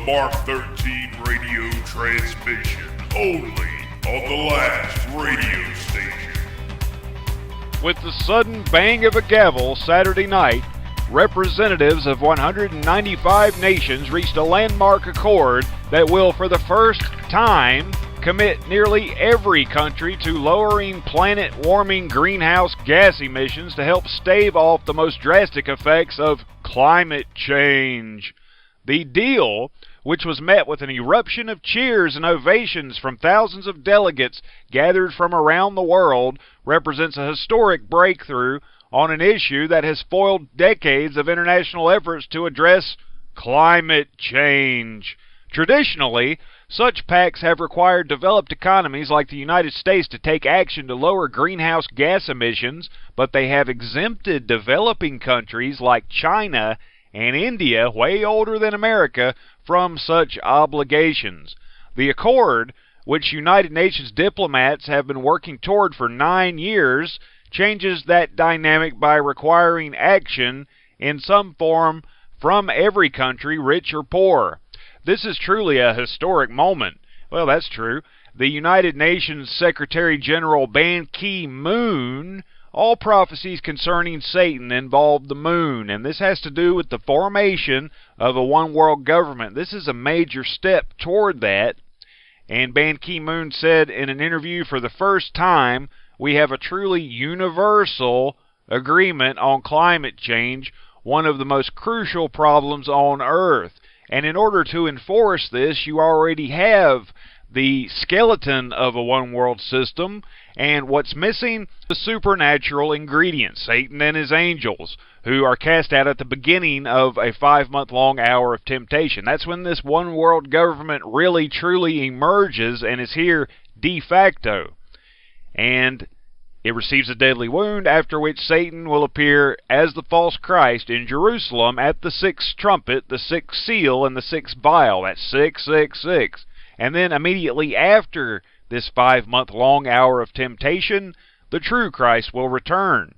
Mark 13 radio transmission, only on the last radio station. With the sudden bang of a gavel Saturday night, representatives of 195 nations reached a landmark accord that will, for the first time, commit nearly every country to lowering planet-warming greenhouse gas emissions to help stave off the most drastic effects of climate change. The deal, which was met with an eruption of cheers and ovations from thousands of delegates gathered from around the world, represents a historic breakthrough on an issue that has foiled decades of international efforts to address climate change. Traditionally, such pacts have required developed economies like the United States to take action to lower greenhouse gas emissions, but they have exempted developing countries like China and India, way older than America, from such obligations. The accord, which United Nations diplomats have been working toward for 9 years, changes that dynamic by requiring action in some form from every country, rich or poor. This is truly a historic moment. Well, that's true. The United Nations Secretary-General Ban Ki-moon, all prophecies concerning Satan involve the moon, and this has to do with the formation of a one-world government. This is a major step toward that, and Ban Ki-moon said in an interview, for the first time, we have a truly universal agreement on climate change, one of the most crucial problems on Earth. And in order to enforce this, you already have the skeleton of a one-world system, and what's missing? The supernatural ingredients, Satan and his angels, who are cast out at the beginning of a 5-month-long hour of temptation. That's when this one-world government really, truly emerges and is here de facto. And it receives a deadly wound, after which Satan will appear as the false Christ in Jerusalem at the 6th trumpet, the 6th seal, and the 6th vial. That's 666. And then immediately after this 5-month-long hour of temptation, the true Christ will return.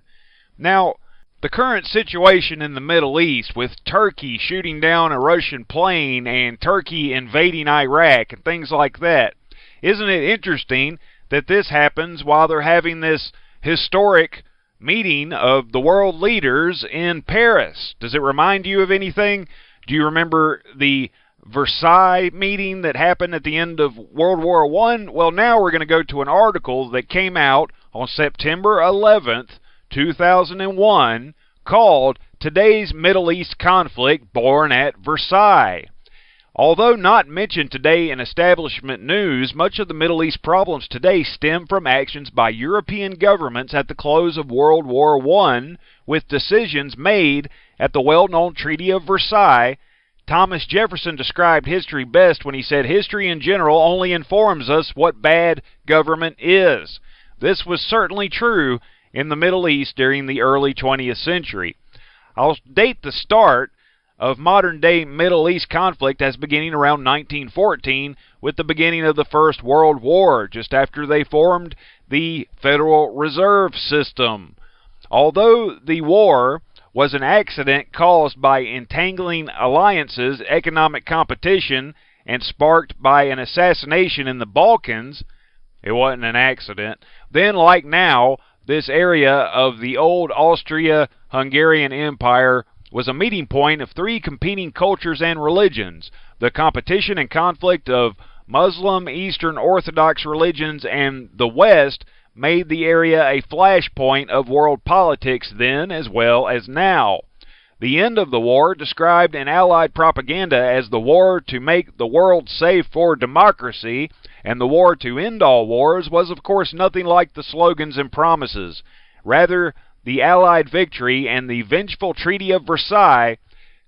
Now, the current situation in the Middle East, with Turkey shooting down a Russian plane and Turkey invading Iraq and things like that, isn't it interesting that this happens while they're having this historic meeting of the world leaders in Paris? Does it remind you of anything? Do you remember the Versailles meeting that happened at the end of World War I? Well, now we're going to go to an article that came out on September 11th, 2001, called Today's Middle East Conflict Born at Versailles. Although not mentioned today in establishment news, much of the Middle East problems today stem from actions by European governments at the close of World War I, with decisions made at the well-known Treaty of Versailles. Thomas Jefferson described history best when he said, "History in general only informs us what bad government is." This was certainly true in the Middle East during the early 20th century. I'll date the start of modern-day Middle East conflict as beginning around 1914 with the beginning of the First World War, just after they formed the Federal Reserve System. Although the war was an accident caused by entangling alliances, economic competition, and sparked by an assassination in the Balkans, it wasn't an accident. Then, like now, this area of the old Austria-Hungarian Empire was a meeting point of 3 competing cultures and religions. The competition and conflict of Muslim, Eastern Orthodox religions, and the West made the area a flashpoint of world politics then as well as now. The end of the war, described in Allied propaganda as the war to make the world safe for democracy and the war to end all wars, was of course nothing like the slogans and promises. Rather, the Allied victory and the vengeful Treaty of Versailles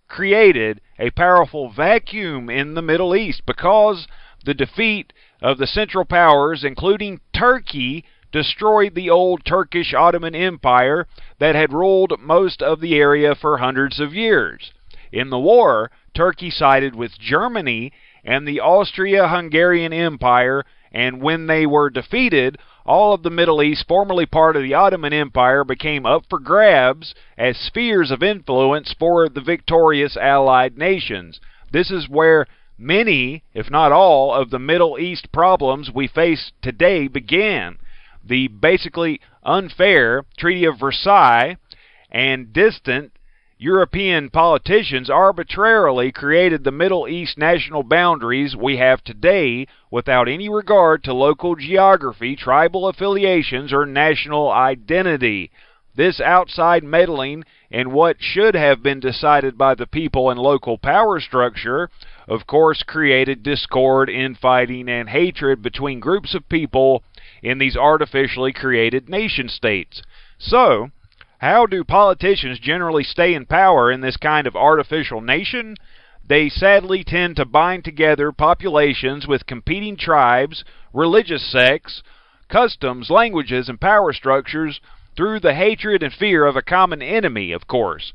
created a powerful vacuum in the Middle East, because the defeat of the Central Powers, including Turkey, destroyed the old Turkish Ottoman Empire that had ruled most of the area for hundreds of years. In the war, Turkey sided with Germany and the Austria-Hungarian Empire, and when they were defeated, all of the Middle East, formerly part of the Ottoman Empire, became up for grabs as spheres of influence for the victorious Allied nations. This is where many, if not all, of the Middle East problems we face today began. The basically unfair Treaty of Versailles and distant European politicians arbitrarily created the Middle East national boundaries we have today without any regard to local geography, tribal affiliations, or national identity. This outside meddling in what should have been decided by the people and local power structure, of course, created discord, infighting, and hatred between groups of people in these artificially created nation-states. So, how do politicians generally stay in power in this kind of artificial nation? They sadly tend to bind together populations with competing tribes, religious sects, customs, languages, and power structures through the hatred and fear of a common enemy, of course.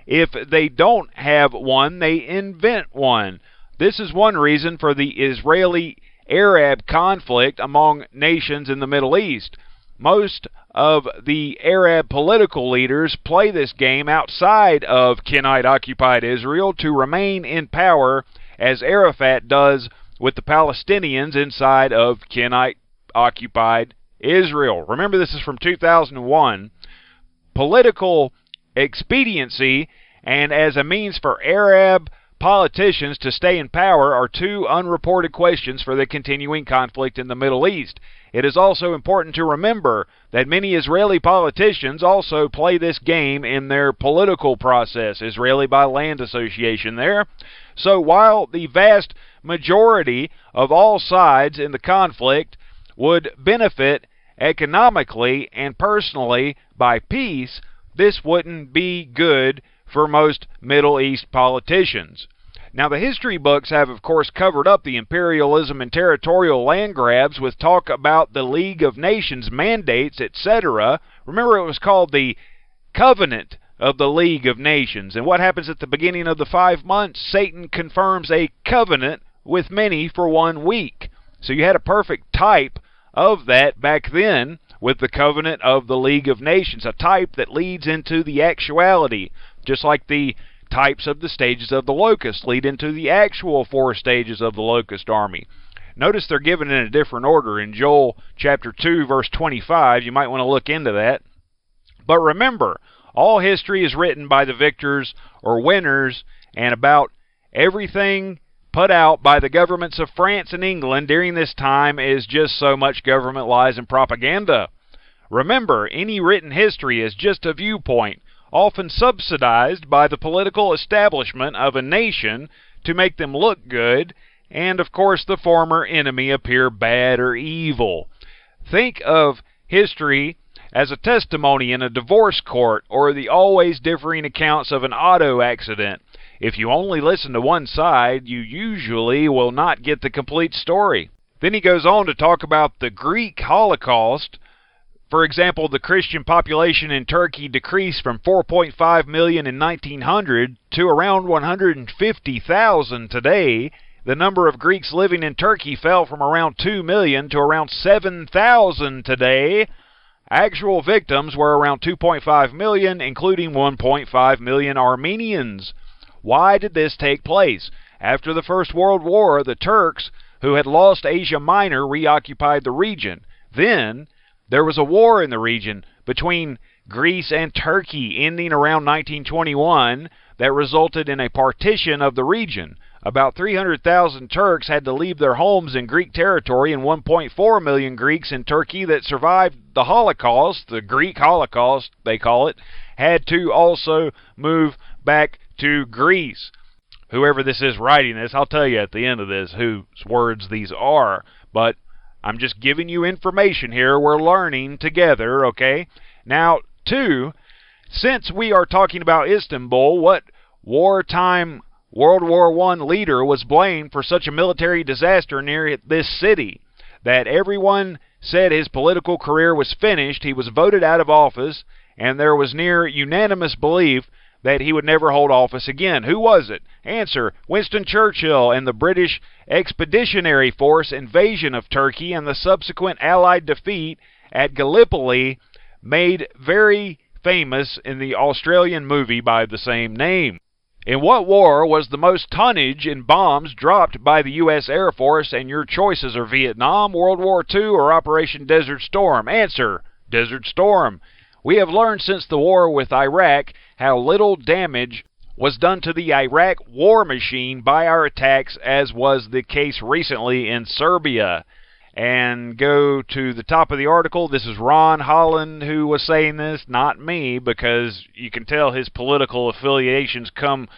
If they don't have one, they invent one. This is one reason for the Israeli-Arab conflict among nations in the Middle East. Most of the Arab political leaders play this game outside of Kenite-occupied Israel to remain in power, as Arafat does with the Palestinians inside of Kenite-occupied Israel. Remember, this is from 2001. Political expediency and as a means for Arab politicians to stay in power are two unreported questions for the continuing conflict in the Middle East. It is also important to remember that many Israeli politicians also play this game in their political process, Israeli by Land Association there. So while the vast majority of all sides in the conflict would benefit economically and personally by peace, this wouldn't be good for most Middle East politicians. Now, the history books have, of course, covered up the imperialism and territorial land grabs with talk about the League of Nations mandates, etc. Remember, it was called the Covenant of the League of Nations. And what happens at the beginning of the 5 months? Satan confirms a covenant with many for 1 week. So you had a perfect type of that back then with the Covenant of the League of Nations, a type that leads into the actuality, just like the types of the stages of the locust lead into the actual 4 stages of the locust army. Notice they're given in a different order. In Joel chapter 2, verse 25, you might want to look into that. But remember, all history is written by the victors or winners, and about everything put out by the governments of France and England during this time is just so much government lies and propaganda. Remember, any written history is just a viewpoint, often subsidized by the political establishment of a nation to make them look good, and of course the former enemy appear bad or evil. Think of history as a testimony in a divorce court or the always differing accounts of an auto accident. If you only listen to one side, you usually will not get the complete story. Then he goes on to talk about the Greek Holocaust. For example, the Christian population in Turkey decreased from 4.5 million in 1900 to around 150,000 today. The number of Greeks living in Turkey fell from around 2 million to around 7,000 today. Actual victims were around 2.5 million, including 1.5 million Armenians. Why did this take place? After the First World War, the Turks, who had lost Asia Minor, reoccupied the region. Then there was a war in the region between Greece and Turkey ending around 1921 that resulted in a partition of the region. About 300,000 Turks had to leave their homes in Greek territory, and 1.4 million Greeks in Turkey that survived the Holocaust, the Greek Holocaust they call it, had to also move back to Greece. Whoever this is writing this, I'll tell you at the end of this whose words these are, but I'm just giving you information here. We're learning together, okay? Now, 2, since we are talking about Istanbul, what wartime World War I leader was blamed for such a military disaster near this city? That everyone said his political career was finished, he was voted out of office, and there was near unanimous belief that he would never hold office again. Who was it? Answer: Winston Churchill and the British Expeditionary Force invasion of Turkey and the subsequent Allied defeat at Gallipoli, made very famous in the Australian movie by the same name. In what war was the most tonnage in bombs dropped by the U.S. Air Force? And your choices are Vietnam, World War II, or Operation Desert Storm. Answer: Desert Storm. We have learned since the war with Iraq how little damage was done to the Iraq war machine by our attacks, as was the case recently in Serbia. And go to the top of the article. This is Ron Holland who was saying this, not me, because you can tell his political affiliations come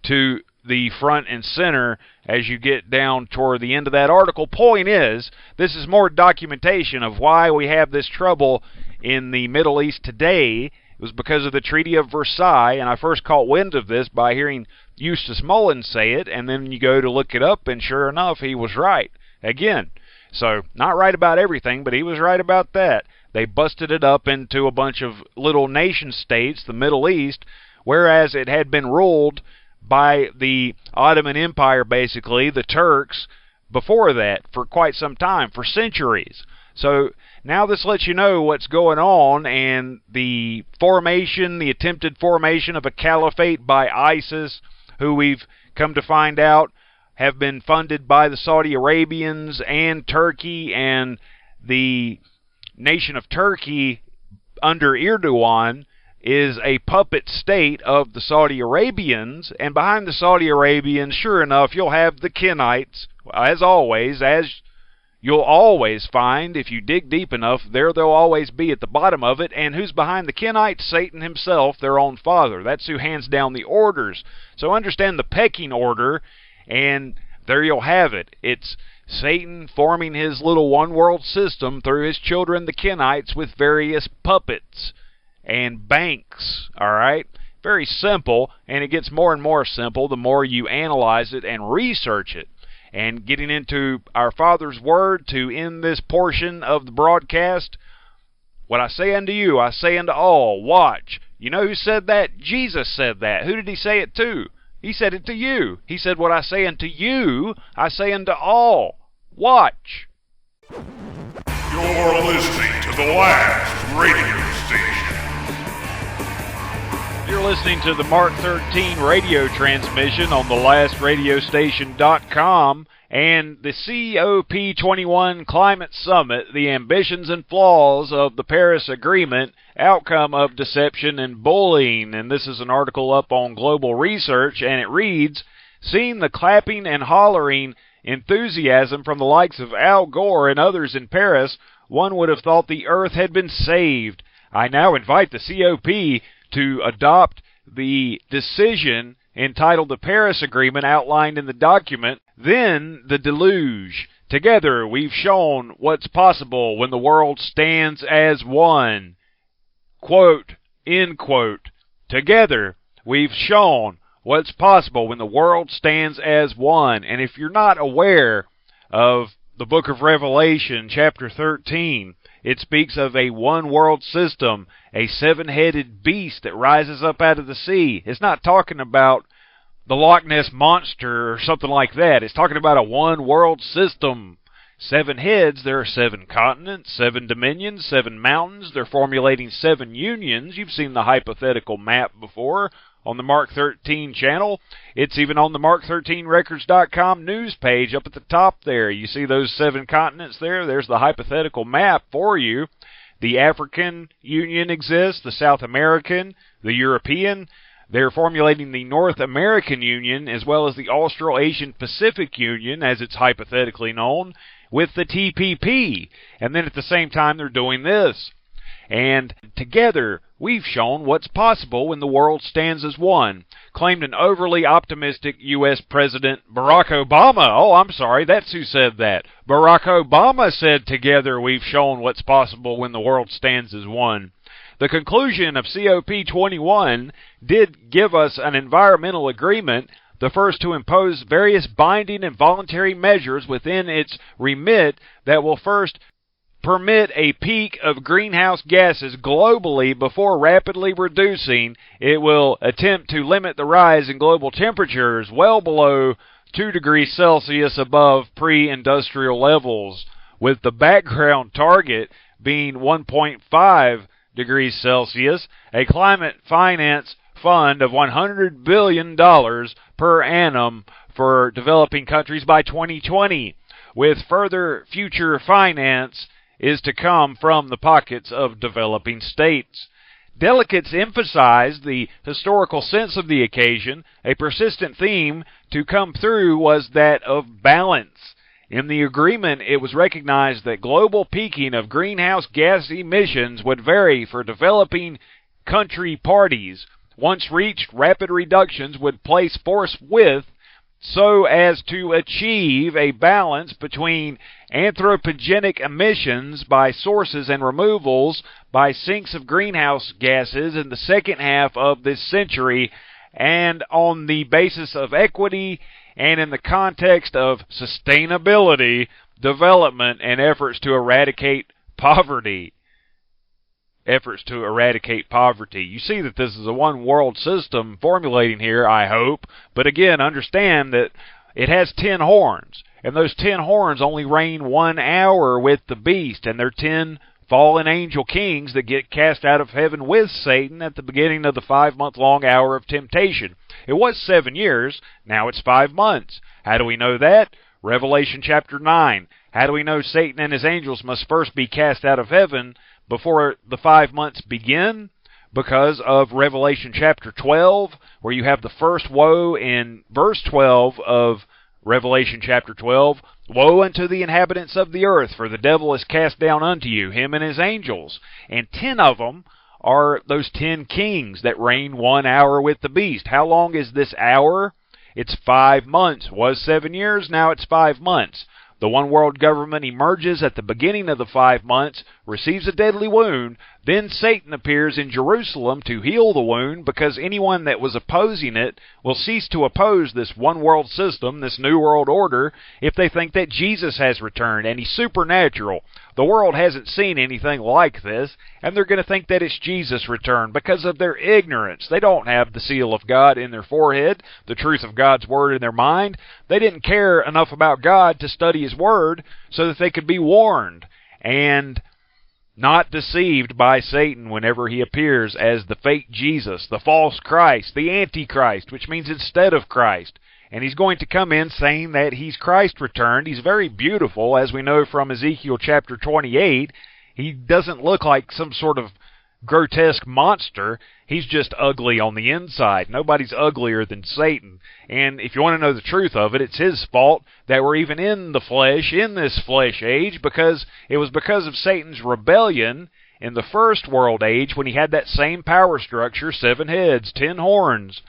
to the front and center as you get down toward the end of that article. Point is, this is more documentation of why we have this trouble in the Middle East today. It was because of the Treaty of Versailles, and I first caught wind of this by hearing Eustace Mullins say it, and then you go to look it up, and sure enough, he was right. Again, so not right about everything, but he was right about that. They busted it up into a bunch of little nation states, the Middle East, whereas it had been ruled by the Ottoman Empire, basically, the Turks, before that, for quite some time, for centuries. So now this lets you know what's going on, and the formation, the attempted formation of a caliphate by ISIS, who we've come to find out have been funded by the Saudi Arabians and Turkey, and the nation of Turkey under Erdogan is a puppet state of the Saudi Arabians, and behind the Saudi Arabians, sure enough, you'll have the Kenites, as always, as you'll always find, if you dig deep enough, there they'll always be at the bottom of it. And who's behind the Kenites? Satan himself, their own father. That's who hands down the orders. So understand the pecking order, and there you'll have it. It's Satan forming his little one-world system through his children, the Kenites, with various puppets and banks, all right? Very simple, and it gets more and more simple the more you analyze it and research it. And getting into our Father's Word to end this portion of the broadcast, what I say unto you, I say unto all, watch. You know who said that? Jesus said that. Who did he say it to? He said it to you. He said, what I say unto you, I say unto all. Watch. You're listening to the last radio station. You're listening to the Mark 13 radio transmission on thelastradiostation.com and the COP21 Climate Summit, the ambitions and flaws of the Paris Agreement, outcome of deception and bullying. And this is an article up on Global Research, and it reads, seeing the clapping and hollering enthusiasm from the likes of Al Gore and others in Paris, one would have thought the Earth had been saved. I now invite the COP to adopt the decision entitled the Paris Agreement outlined in the document, then the deluge. Together we've shown what's possible when the world stands as one. Quote, end quote. Together we've shown what's possible when the world stands as one. And if you're not aware of the book of Revelation, chapter 13, it speaks of a one-world system, a seven-headed beast that rises up out of the sea. It's not talking about the Loch Ness Monster or something like that. It's talking about a one-world system. 7 heads, there are 7 continents, 7 dominions, 7 mountains. They're formulating 7 unions. You've seen the hypothetical map before on the Mark 13 channel. It's even on the Mark13Records.com news page up at the top there. You see those 7 continents there? There's the hypothetical map for you. The African Union exists, the South American, the European. They're formulating the North American Union as well as the Australasian Pacific Union, as it's hypothetically known, with the TPP. And then at the same time they're doing this. And together, we've shown what's possible when the world stands as one, claimed an overly optimistic U.S. President Barack Obama. Oh, I'm sorry, that's who said that. Barack Obama said together we've shown what's possible when the world stands as one. The conclusion of COP21 did give us an environmental agreement, the first to impose various binding and voluntary measures within its remit that will first permit a peak of greenhouse gases globally before rapidly reducing. It will attempt to limit the rise in global temperatures well below 2 degrees Celsius above pre-industrial levels, with the background target being 1.5 degrees Celsius, a climate finance fund of $100 billion per annum for developing countries by 2020, with further future finance is to come from the pockets of developing states. Delegates emphasized the historical sense of the occasion. A persistent theme to come through was that of balance. In the agreement, it was recognized that global peaking of greenhouse gas emissions would vary for developing country parties. Once reached, rapid reductions would place forthwith so as to achieve a balance between anthropogenic emissions by sources and removals by sinks of greenhouse gases in the second half of this century, and on the basis of equity and in the context of sustainability, development, and efforts to eradicate poverty. You see that this is a one-world system formulating here, I hope. But again, understand that it has 10 horns. And those 10 horns only reign 1 hour with the beast. And they're 10 fallen angel kings that get cast out of heaven with Satan at the beginning of the 5-month-long hour of temptation. It was 7 years. Now it's 5 months. How do we know that? Revelation chapter 9. How do we know Satan and his angels must first be cast out of heaven before the 5 months begin? Because of Revelation chapter 12, where you have the first woe in verse 12 of Revelation chapter 12. Woe unto the inhabitants of the earth, for the devil is cast down unto you, him and his angels. And 10 of them are those 10 kings that reign 1 hour with the beast. How long is this hour? It's 5 months. Was 7 years, now it's 5 months. The one world government emerges at the beginning of the 5 months, receives a deadly wound, then Satan appears in Jerusalem to heal the wound, because anyone that was opposing it will cease to oppose this one world system, this new world order, if they think that Jesus has returned and he's supernatural. The world hasn't seen anything like this, and they're going to think that it's Jesus' return because of their ignorance. They don't have the seal of God in their forehead, the truth of God's word in their mind. They didn't care enough about God to study his word so that they could be warned and not deceived by Satan whenever he appears as the fake Jesus, the false Christ, the Antichrist, which means instead of Christ. And he's going to come in saying that he's Christ returned. He's very beautiful, as we know from Ezekiel chapter 28. He doesn't look like some sort of grotesque monster. He's just ugly on the inside. Nobody's uglier than Satan. And if you want to know the truth of it, it's his fault that we're even in the flesh, in this flesh age, because it was because of Satan's rebellion in the first world age when he had that same power structure, 7 heads, 10 horns.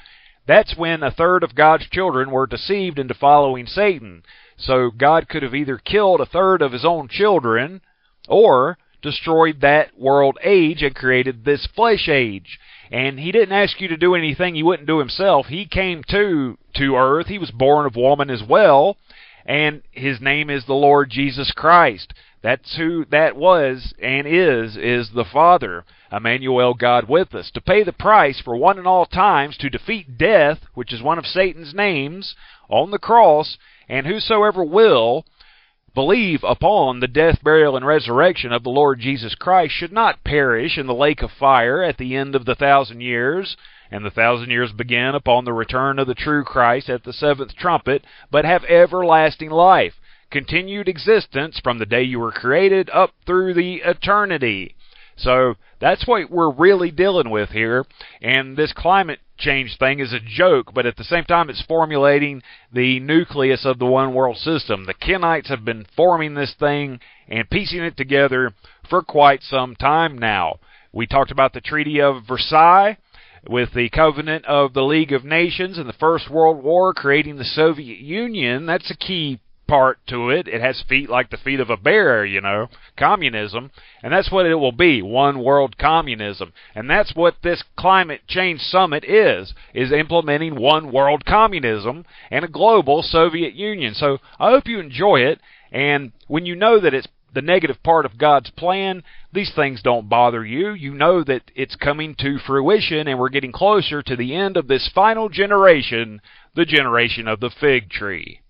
That's when 1/3 of God's children were deceived into following Satan. So God could have either killed 1/3 of his own children or destroyed that world age and created this flesh age. And he didn't ask you to do anything he wouldn't do himself. He came to earth. He was born of woman as well. And his name is the Lord Jesus Christ. That's who that was and is the Father, Emmanuel, God with us, to pay the price for one and all times to defeat death, which is one of Satan's names, on the cross, and whosoever will believe upon the death, burial, and resurrection of the Lord Jesus Christ should not perish in the lake of fire at the end of the 1,000 years, and the 1,000 years begin upon the return of the true Christ at the 7th trumpet, but have everlasting life, continued existence from the day you were created up through the eternity. So that's what we're really dealing with here, and this climate change thing is a joke, but at the same time it's formulating the nucleus of the one world system. The Kenites have been forming this thing and piecing it together for quite some time now. We talked about the Treaty of Versailles with the Covenant of the League of Nations in the First World War, creating the Soviet Union. That's a key part to it. It has feet like the feet of a bear, communism, and that's what it will be, one world communism. And that's what this climate change summit is implementing one world communism and a global Soviet Union. So I hope you enjoy it, and when you know that it's the negative part of God's plan, these things don't bother you. You know that it's coming to fruition, and we're getting closer to the end of this final generation, the generation of the fig tree.